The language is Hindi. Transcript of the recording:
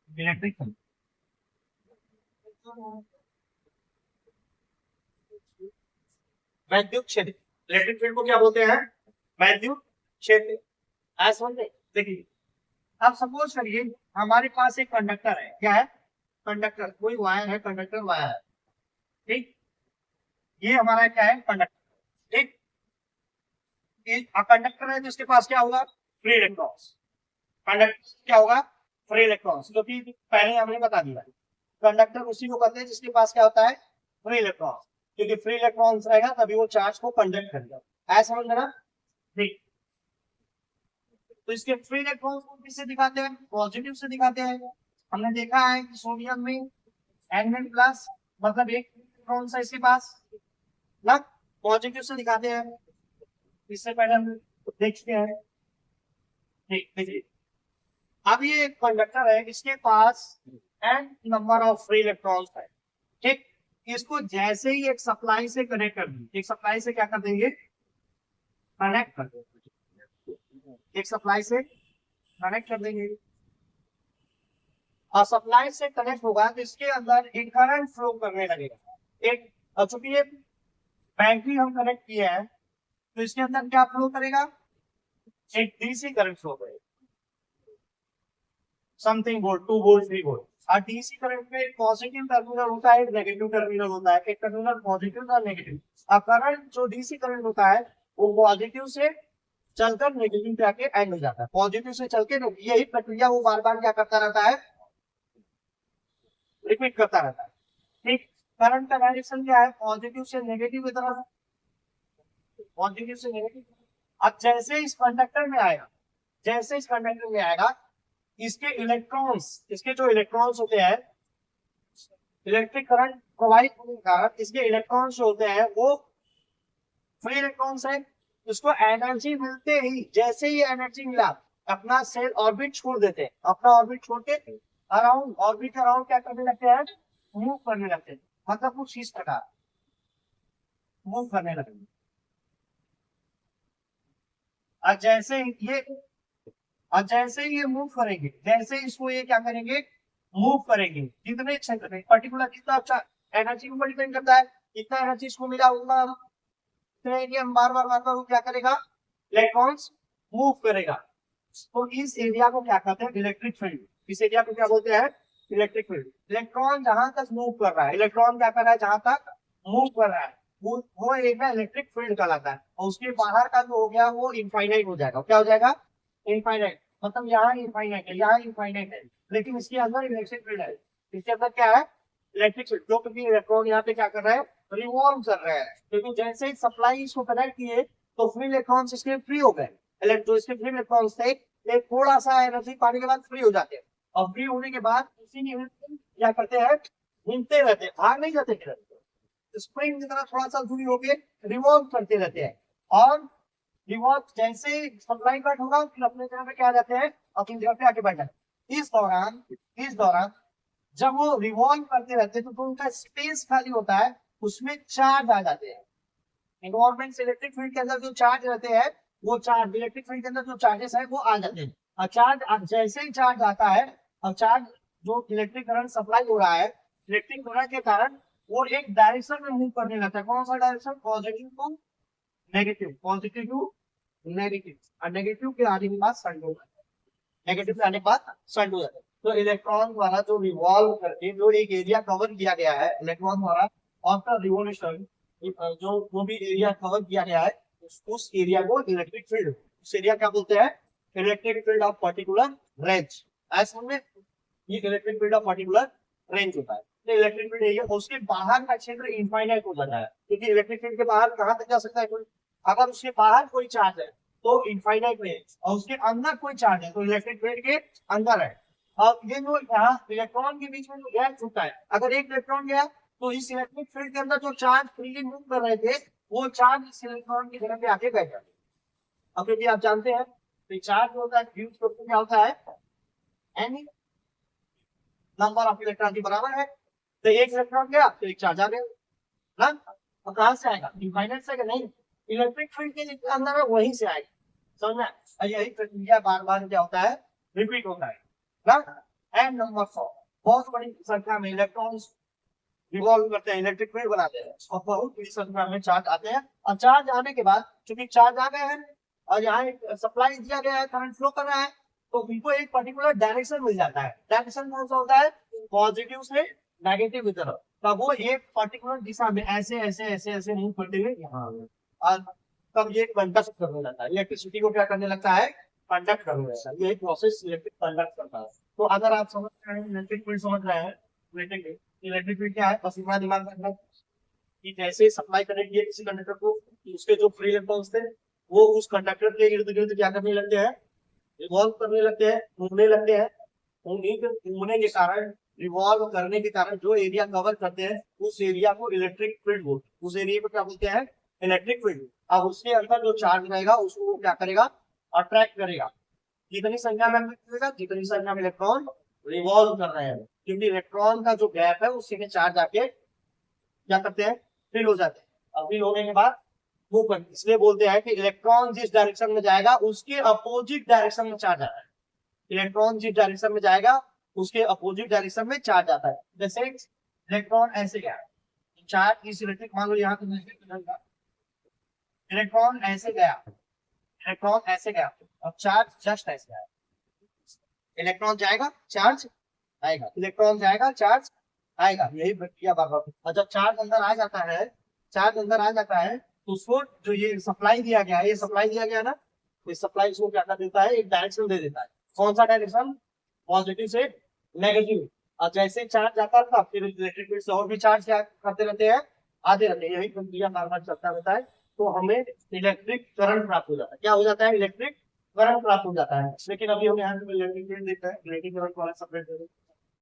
Electric field. वैद्युत क्षेत्र, इलेक्ट्रिक फील्ड को क्या बोलते हैं? वैद्युत क्षेत्र। आज समझे? देखिए, अब सपोज करिए हमारे पास एक कंडक्टर है। क्या है? कंडक्टर, कोई वायर है, कंडक्टर वायर है। ठीक, ये हमारा क्या है? कंडक्टर। ठीक, कंडक्टर है जिसके पास क्या होगा? Free electrons. कंडक्टर क्या होगा? फ्री इलेक्ट्रॉन्स, जो कि पहले हमने बता दिया। कंडक्टर उसी को कहते हैं जिसके पास क्या होता है? Free electrons. क्योंकि फ्री इलेक्ट्रॉन्स रहेगा तभी वो चार्ज को कंडक्ट करेगा। ऐसा समझ ना? ठीक, तो इसके फ्री इलेक्ट्रॉन्स को किससे दिखाते हैं? पॉजिटिव से दिखाते हैं। हमने देखा है कि सोडियम में N प्लस, मतलब एक इलेक्ट्रॉन सा इसके पास ना, पॉजिटिव से दिखाते हैं। इससे पहले हम देखते हैं। ठीक, देखिए, अब ये कंडक्टर है, इसके पास n number of free electrons है। ठीक, इसको जैसे ही एक सप्लाई से कनेक्ट कर देंगे, एक सप्लाई से क्या कर देंगे? कनेक्ट कर देंगे। एक सप्लाई से कनेक्ट कर देंगे, और सप्लाई से कनेक्ट होगा तो इसके अंदर एक करंट फ्लो करने लगेगा। एक, और चूंकि ये बैटरी हम कनेक्ट किए हैं तो इसके अंदर क्या फ्लो करेगा? एक डीसी करंट फ्लो करेगा, समथिंग वोल्ट, 2 वोल्ट, 3 वोल्ट। और डीसी करंट में एक पॉजिटिव टर्मिनल होता है, एक नेगेटिव टर्मिनल होता है। एक टर्मिनल पॉजिटिव और नेगेटिव। अब करंट, जो डीसी करंट होता है, वो पॉजिटिव से चलकर नेगेटिव पे आके एंड हो जाता है। पॉजिटिव से चल के यही प्रक्रिया वो बार बार क्या करता रहता है? रिपीट करता रहता है। ठीक, करंट का डायरेक्शन क्या है? पॉजिटिव से नेगेटिव की तरफ, पॉजिटिव से नेगेटिव। अब जैसे इस कंडक्टर में आएगा, जैसे इस कंडक्टर में आएगा, इसके इलेक्ट्रॉन्स, इसके जो इलेक्ट्रॉन्स होते हैं, इलेक्ट्रिक करंट प्रोवाइड होने के कारण इसके इलेक्ट्रॉन्स जो होते हैं वो फ्री इलेक्ट्रॉन्स है। उसको एनर्जी मिलते ही, जैसे ही एनर्जी मिला, अपना सेल ऑर्बिट छोड़ देते हैं। अपना ऑर्बिट छोड़ के अराउंड, ऑर्बिट अराउंड क्या करने लगते हैं? मूव करने लगते हैं। मतलब कुछ इस प्रकार मूव करने लगते हैं। और जैसे ये, और जैसे ही ये मूव करेंगे, जैसे इसको ये क्या करेंगे? मूव करेंगे, कितने क्षेत्र में, पर्टिकुलर कितना अच्छा एनर्जी के ऊपर डिपेंड करता है। कितना एनर्जी इसको मिला उतना एरिया में बार बार बार बार वो क्या करेगा? इलेक्ट्रॉन्स मूव करेगा। तो इस एरिया को क्या कहते हैं? Electric field. इस एरिया को क्या बोलते हैं? Electric field. इलेक्ट्रॉन जहां तक मूव कर रहा है, इलेक्ट्रॉन क्या कर रहा है? जहां तक मूव कर रहा है, वो एरिया इलेक्ट्रिक फील्ड कहलाता है। और उसके बाहर का जो हो गया वो इनफाइनाइट हो जाएगा। क्या हो जाएगा? इनफाइनाइट। मतलब यहाँ इनफाइनाइट है, यहाँ इनफाइनाइट है, लेकिन इसके अंदर इलेक्ट्रिक फील्ड है। इसके अंदर क्या है? Electric field. जो क्योंकि इलेक्ट्रॉन यहाँ पे क्या कर रहा है? रिवॉल्व कर रहा है। क्योंकि जैसे ही सप्लाई इसको कनेक्ट किए तो फ्री इलेक्ट्रॉन्स इसके फ्री हो गए। जो इसके फ्री इलेक्ट्रॉन्स थे, एक थोड़ा सा एनर्जी पाने के बाद फ्री हो जाते हैं। और फ्री होने के बाद उसी की क्या करते हैं? घूमते रहते हैं, भाग नहीं जाते, स्प्रिंग की तरह थोड़ा सा दूरी होके रिवॉल्व करते रहते हैं। और रिवॉल्व जैसे सप्लाई कट होगा फिर अपने जगह पे क्या जाते हैं? अपनी जगह पे आके बैठ जाते हैं। इस दौरान जब वो रिवॉल्व करते रहते हैं तो उनका स्पेस खाली होता है, उसमें चार्ज आ जाते हैं। इन्वायरमेंट इलेक्ट्रिक फील्ड के अंदर जो चार्ज रहते हैं, वो चार्ज इलेक्ट्रिक फील्ड के अंदर जो चार्जेस है वो आ जाते हैं। और चार्ज, जैसे ही चार्ज आता है, और चार्ज जो इलेक्ट्रिक करंट सप्लाई हो रहा है, इलेक्ट्रिक करंट के कारण वो एक डायरेक्शन में मूव करने लगता है। कौन सा direction? Positive to negative, positive to negative. और नेगेटिव के आने के बाद शंट हो जाता है, नेगेटिव के आने के बाद शंट हो जाता है। तो इलेक्ट्रॉन द्वारा जो रिवॉल्व करके जो एक एरिया कवर किया गया है इलेक्ट्रॉन द्वारा, आफ्टर रिवोल्यूशन, जो भी एरिया कवर किया गया है, उस एरिया को इलेक्ट्रिक फील्ड, उस एरिया क्या बोलते हैं? Electric field of particular range. ऐसे में ये electric field of particular range होता है। तो इलेक्ट्रिक फील्ड एरिया, उसके बाहर का क्षेत्र इनफाइनाइट हो जाता है। क्योंकि इलेक्ट्रिक फील्ड के बाहर कहां तक जा सकता है कोई? अगर उसके बाहर कोई चार्ज है तो इनफाइनाइट में, और उसके अंदर कोई चार्ज है तो इलेक्ट्रिक फील्ड के अंदर है। और ये जो यहाँ इलेक्ट्रॉन के बीच में जो गैप होता है, अगर एक इलेक्ट्रॉन गया तो इस इलेक्ट्रिक फील्ड के अंदर जो चार्ज फ्रीली मूव कर रहे थे, वो चार्ज इस इलेक्ट्रॉन की जगह पे आके बैठ जाते हैं। अब क्योंकि आप जानते हैं तो चार्ज होता है, क्या होता है? एनी नंबर ऑफ इलेक्ट्रॉन के बराबर है। तो एक इलेक्ट्रॉन गया तो एक चार्ज आ गया ना। और कहां से आएगा? इनफाइनाइट से? नहीं, इलेक्ट्रिक फील्ड के जितना अंदर है वहीं से आएगा। समझ में? और यही प्रक्रिया बार बार क्या होता है? रिपीट होता है ना। एंड नंबर 4, बहुत बड़ी संख्या में इलेक्ट्रॉन्स रिवॉल्व करते हैं, इलेक्ट्रिक फील्ड बनाते हैं और बहुत बड़ी संख्या में चार्ज आते हैं। और चार्ज आने के बाद चूंकि चार्ज आ गए हैं और यहाँ एक सप्लाई दिया गया है, करंट फ्लो कर रहा है, तो उनको एक पर्टिकुलर डायरेक्शन मिल जाता है। डायरेक्शन कौन सा होता है? पॉजिटिव से नेगेटिव की तरफ। तब वो एक पर्टिकुलर दिशा में ऐसे ऐसे ऐसे ऐसे मूव करते हुए यहाँ और तब ये कंडक्ट करने लगता है, इलेक्ट्रिसिटी को क्या करने लगता है? कंडक्ट करने लगता है। ये प्रोसेस इलेक्ट्रिक कंडक्ट करता है। तो अगर आप समझ रहे हैं इलेक्ट्रिक फील्ड, समझ रहे हैं इलेक्ट्रिक फील्ड क्या है, बस इतना दिमाग में रखना कि जैसे सप्लाई कनेक्ट किया किसी कंडक्टर को, उसके जो फ्री इलेक्ट्रॉन्स थे वो उस कंडक्टर के इर्द गिर्द क्या करने लगते हैं? रिवॉल्व करने लगते हैं, घूमने लगते हैं। उन्हीं के घूमने के कारण, रिवॉल्व करने के कारण जो एरिया कवर करते हैं उस एरिया को इलेक्ट्रिक फील्ड बोलते हैं। उस एरिया को क्या बोलते हैं? Electric field. अब उसके अंदर जो चार्ज रहेगा उसको क्या करेगा? अट्रैक्ट करेगा। जितनी संख्या में करेगा, जितनी संख्या में इलेक्ट्रॉन रिवॉल्व कर रहे हैं, क्योंकि इलेक्ट्रॉन का जो गैप है उससे चार्ज आके क्या करते हैं? फिल हो जाते हैं। फिल होने के बाद मूव करते हैं। इसलिए बोलते हैं कि इलेक्ट्रॉन जिस डायरेक्शन में जाएगा उसके अपोजिट डायरेक्शन में चार्ज आता है। इलेक्ट्रॉन जिस डायरेक्शन में जाएगा उसके अपोजिट डायरेक्शन में चार्ज आता है। जैसे इलेक्ट्रॉन ऐसे गया, चार्ज इस इलेक्ट्रिक, मान लो यहाँ इलेक्ट्रॉन ऐसे गया, इलेक्ट्रॉन ऐसे गया और चार्ज जस्ट ऐसे आया। इलेक्ट्रॉन जाएगा, चार्ज आएगा, इलेक्ट्रॉन जाएगा, चार्ज आएगा, यही प्रक्रिया बार बार। और जब चार्ज अंदर आ जाता है, चार्ज अंदर आ जाता है तो उसको जो ये सप्लाई दिया गया है, ये सप्लाई दिया गया ना, इस सप्लाई को क्या कर देता है? एक डायरेक्शन दे देता है। कौन सा डायरेक्शन? पॉजिटिव से नेगेटिव। और जैसे चार्ज आता था फिर इलेक्ट्रिक फील्ड से और भी चार्ज क्या करते रहते हैं? आते रहते हैं। यही प्रक्रिया बार बार चलता रहता है। तो हमें इलेक्ट्रिक करंट प्राप्त हो जाता है। क्या हो जाता है? इलेक्ट्रिक करंट प्राप्त हो जाता है। लेकिन अभी हम यहाँ पे इलेक्ट्रिक फील्ड देखते हैं, इलेक्ट्रिक करंट वाला सेपरेट